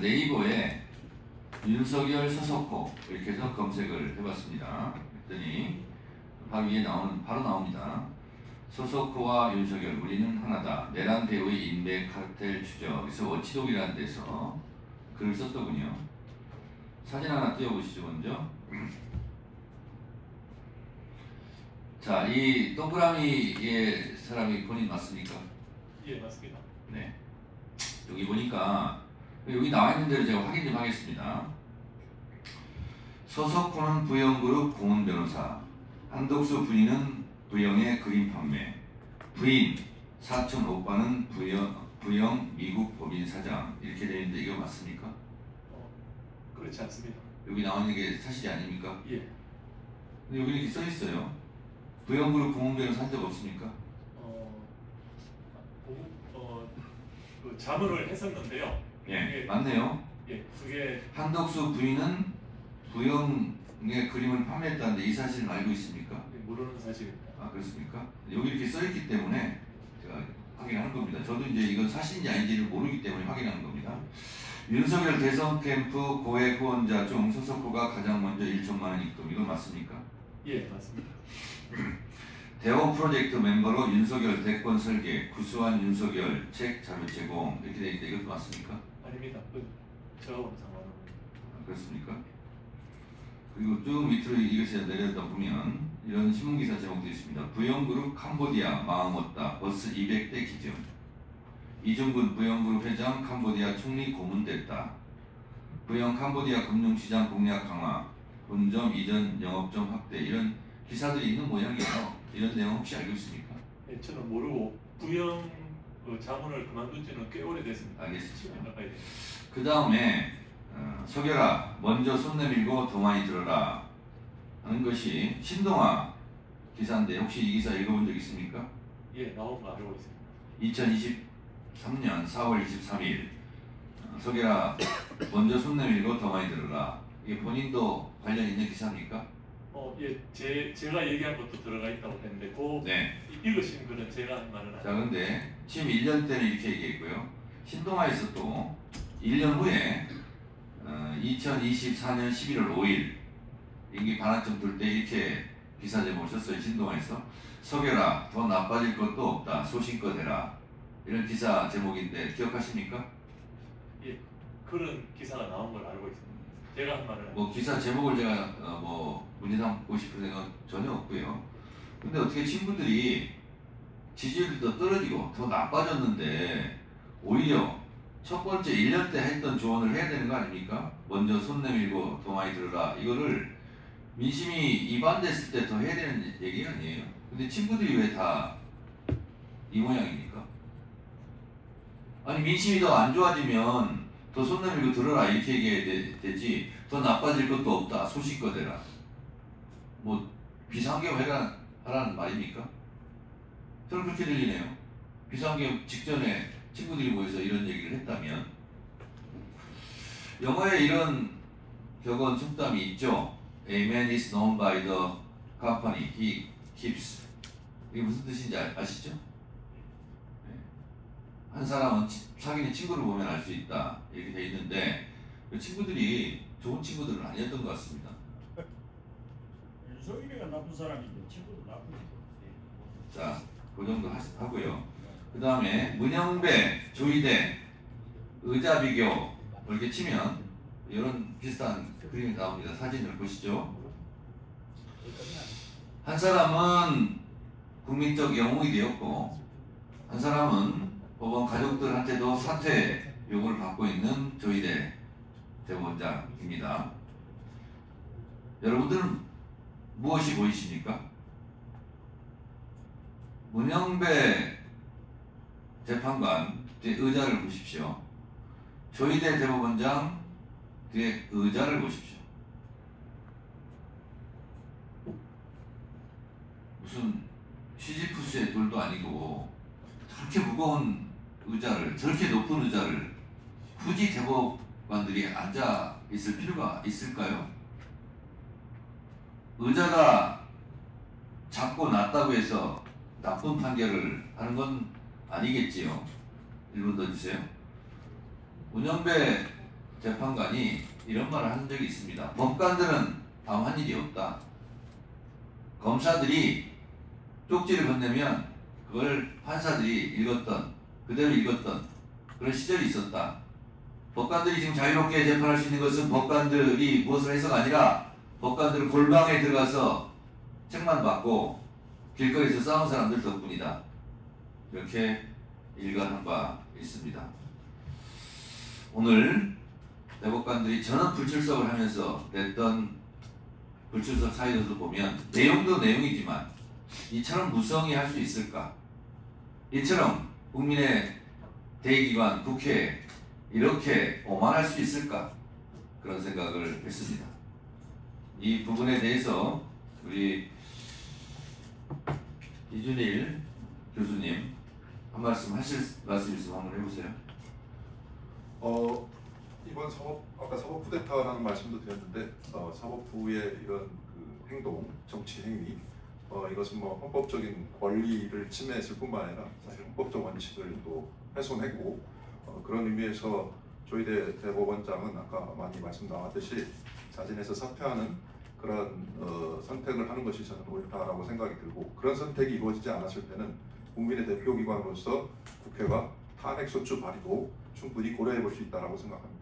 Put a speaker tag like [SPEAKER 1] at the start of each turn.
[SPEAKER 1] 네이버에 윤석열 서석호 이렇게 해서 검색을 해봤습니다. 그랬더니 바로 위에 바로 나옵니다. 서석호와 윤석열 우리는 하나다. 내란 배우의 인맥 카르텔 추적. 그래서 워치독이라는 데서 글을 썼더군요. 사진 하나 띄워보시죠 먼저. 자, 이 동그라미의 사람이 본인 맞습니까?
[SPEAKER 2] 예, 맞습니다.
[SPEAKER 1] 네. 여기 보니까 여기 나와 있는 대로 제가 확인 좀 하겠습니다. 서석호는 부영그룹 고문 변호사, 한덕수 부인은 부영의 그림 판매, 부인 사촌 오빠는 부영 미국 법인 사장 이렇게 되어 있는데 이거 맞습니까?
[SPEAKER 2] 그렇지 않습니다.
[SPEAKER 1] 여기 나와 있는 게 사실이 아닙니까?
[SPEAKER 2] 예.
[SPEAKER 1] 근데 여기 이렇게 써 있어요. 부영그룹 고문 변호사 한 적 없습니까?
[SPEAKER 2] 그 자문을 했었는데요.
[SPEAKER 1] 예, 맞네요.
[SPEAKER 2] 예, 그게
[SPEAKER 1] 한덕수 부인은 부영의 그림을 판매했다는데 이 사실은 알고 있습니까?
[SPEAKER 2] 모르는 사실입니다.
[SPEAKER 1] 아, 그렇습니까? 여기 이렇게 써있기 때문에 제가 확인하는 겁니다. 저도 이제 이건 사실인지 아닌지를 모르기 때문에 확인하는 겁니다. 윤석열 대선 캠프 고액 후원자 중 서석호가 가장 먼저 1천만 원 입금. 이건 맞습니까?
[SPEAKER 2] 예, 맞습니다.
[SPEAKER 1] 대원 프로젝트 멤버로 윤석열 대권 설계, 구수한 윤석열 책 자료 제공 이렇게 되어 있는데 이것도 맞습니까?
[SPEAKER 2] 아닙니다. 저하고는 상관없습니다.
[SPEAKER 1] 아, 그렇습니까? 그리고 쭉 밑으로 이것을 내려다 보면 이런 신문기사 제목도 있습니다. 부영그룹 캄보디아 마음 얻다 버스 200대 기증. 이중근 부영그룹 회장 캄보디아 총리 고문됐다. 부영 캄보디아 금융시장 공략 강화, 본점 이전 영업점 확대 이런 기사들이 있는 모양이에요. 이런 내용 혹시 알고 있습니까?
[SPEAKER 2] 예, 저는 모르고 부영 자문을 그만둔 지는 꽤 오래됐습니다.
[SPEAKER 1] 알겠습니다.
[SPEAKER 2] 가까이
[SPEAKER 1] 그 다음에 석열아 먼저 손 내밀고 더 많이 들어라 하는 것이 신동아 기사인데 혹시 이 기사 읽어본 적 있습니까?
[SPEAKER 2] 예, 나온 거 알고 있습니다.
[SPEAKER 1] 2023년 4월 23일 석열아 먼저 손 내밀고 더 많이 들어라. 이게 본인도 관련 있는 기사입니까?
[SPEAKER 2] 예, 제가 얘기한 것도 들어가 있다고 했는데
[SPEAKER 1] 네.
[SPEAKER 2] 읽으신 거는 제가 한 말은 아니에요.
[SPEAKER 1] 자, 근데 지금 1년 때는 이렇게 얘기했고요. 신동아에서 또 1년 후에 2024년 11월 5일 임기 반환점 돌 때 이렇게 기사 제목을 썼어요. 신동아에서 석열아 더 나빠질 것도 없다. 소신껏 해라. 이런 기사 제목인데 기억하십니까?
[SPEAKER 2] 예, 그런 기사가 나온 걸 알고 있습니다. 제가 한 말은
[SPEAKER 1] 뭐 기사 제목을 제가 문제 삼고 싶은 생각은 전혀 없고요. 근데 어떻게 친구들이 지지율이 더 떨어지고 더 나빠졌는데 오히려 첫 번째 1년 때 했던 조언을 해야 되는 거 아닙니까? 먼저 손 내밀고 더 많이 들어라. 이거를 민심이 이반됐을 때 더 해야 되는 얘기 아니에요? 근데 친구들이 왜 다 이 모양입니까? 아니 민심이 더 안 좋아지면 더 손 내밀고 들어라 이렇게 얘기해야 되지 더 나빠질 것도 없다. 소신껏 해라. 뭐 비상계엄 하라는 말입니까? 저는 그렇게 들리네요. 비상계엄 직전에 친구들이 모여서 이런 얘기를 했다면 영어에 이런 격언 속담이 있죠. A man is known by the company he keeps. 이게 무슨 뜻인지 아시죠? 네. 한 사람은 사귀는 친구를 보면 알 수 있다. 이렇게 돼 있는데 그 친구들이 좋은 친구들은 아니었던 것 같습니다.
[SPEAKER 3] 윤석열이가 나쁜 사람인데 친구도 나쁘지.
[SPEAKER 1] 자, 그 정도 하고요. 그 다음에 문영배, 조이대, 의자 비교 이렇게 치면 이런 비슷한 그림이 나옵니다. 사진을 보시죠. 한 사람은 국민적 영웅이 되었고 한 사람은 법원 가족들한테도 사퇴 요구를 받고 있는 조이대 대법원장입니다. 여러분들은 무엇이 보이십니까? 문영배 재판관 뒤에 의자를 보십시오. 조이대 대법원장 뒤에 의자를 보십시오. 무슨 시지프스의 돌도 아니고 저렇게 무거운 의자를 저렇게 높은 의자를 굳이 대법관들이 앉아 있을 필요가 있을까요? 의자가 작고 낮다고 해서 나쁜 판결을 하는 건 아니겠지요. 1분 더 주세요. 문영배 재판관이 이런 말을 한 적이 있습니다. 법관들은 밤한 일이 없다. 검사들이 쪽지를 건네면 그걸 판사들이 읽었던, 그대로 읽었던 그런 시절이 있었다. 법관들이 지금 자유롭게 재판할 수 있는 것은 법관들이 무엇을 해서가 아니라 법관들은 골방에 들어가서 책만 받고 길거리에서 싸운 사람들 덕분이다. 이렇게 일관한 바 있습니다. 오늘 대법관들이 전원 불출석을 하면서 냈던 불출석 사유도 보면 내용도 내용이지만 이처럼 무성의할 수 있을까? 이처럼 국민의 대기관 국회에 이렇게 오만할 수 있을까? 그런 생각을 했습니다. 이 부분에 대해서 우리 이준일 교수님 한 말씀 하실 말씀 있으면 한번 해보세요.
[SPEAKER 4] 이번 아까 사법 쿠데타라는 말씀도 드렸는데 사법부의 이런 그 행동, 정치 행위 이것은 뭐 헌법적인 권리를 침해했을 뿐만 아니라 사실 헌법적 원칙을도 훼손했고 그런 의미에서 조희대 대법원장은 아까 많이 말씀 나왔듯이 자진해서 사퇴하는 그런 선택을 하는 것이 저는 옳다라고 생각이 들고 그런 선택이 이루어지지 않았을 때는 국민의 대표기관으로서 국회가 탄핵소추 발의도 충분히 고려해 볼 수 있다고 생각합니다.